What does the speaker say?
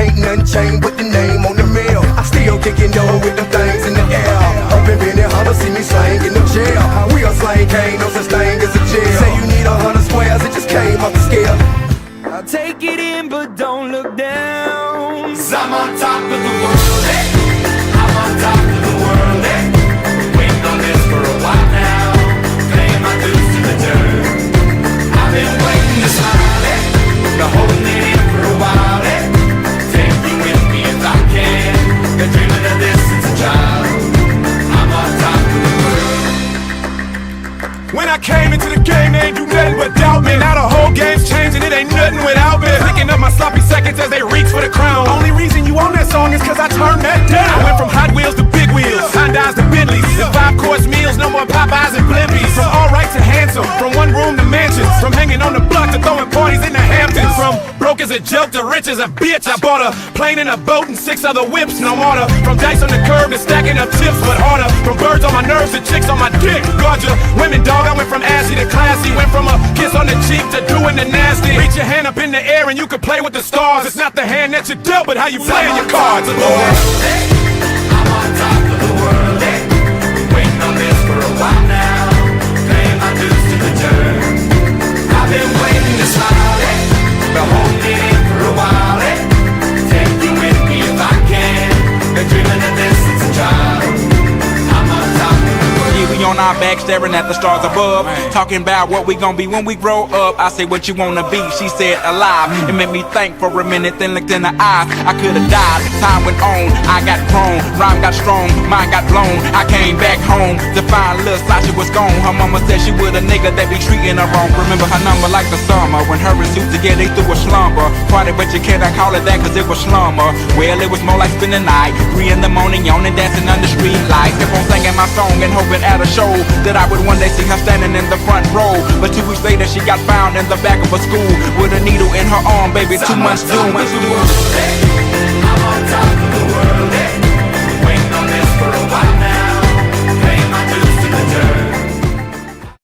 Ain't nothing changed but the name on the mail. I still kicking dough with them things in the air. Up in Benny Hunter, see me slang in the jail. How we a slang, ain't no such thing as a jail. Say you need 100 squares, it just came off the scale. I'll take it in, but don't look down. 'Cause I'm on top of the world, eh? I'm on top of the world, eh? Waiting on this for a while now, paying my dues to the dirt. I've been waiting to smile, eh? Been holding it in for a while, eh? Take you with me if I can. Been dreaming of this since a child. I'm on top of the world. When I came into the game, they ain't do nothing but doubt me. Now the whole game's changing, it ain't nothing without me. Picking up my sloppy seconds as they reach for the crown. Only reason you on that song is cause I turned that down. I went from Hot Wheels to big wheels, Hondas to Bentleys, and 5-course meals, no more Popeyes and Blimpies. From all right to handsome, from one room to mansions, from hanging on the block to throwing parties in the Hamptons. From broke as a joke to rich as a bitch, I bought a plane and a boat and 6 other whips, no order. From dice on the curb to stacking up chips, but harder. From birds on my nerves to chicks on my dick. Gorgeous women, dog, I went from ashy to classy. Went from a kiss on the cheek to doing the nasty. Reach your hand up in the air and you can play with the stars. It's not the hand that you dealt, but how you playing your cards, Lord. I'm on top of the world, eh? Waiting on this for a while now, paying my dues to the dirt. I've been waiting to smile, eh? Been holding it in for a while, eh? Take you with me if I can. Been dreaming of this since a child. I'm on top of the world. Yeah, we on our back staring at the stars above, talking about what we gon' be when we grow up. I say what you wanna be, she said alive. It made me think for a minute, then looked in the eyes. I could've died, time went on, I got grown, rhyme got strong, mind got blown. I came back home to find little Sasha was gone. Her mama said she would a nigga that be treating her wrong. Remember her number like the summer, when her and Zoot together they threw a slumber party, but you cannot call it that cause it was slumber. Well, it was more like spending the night, 3 in the morning, yawning, dancing under street lights. Kept on singing my song and hoping at a show that I would one day see her standing in the front row. But 2 weeks later she got found in the back of a school with a needle in her arm, baby, 2 months due.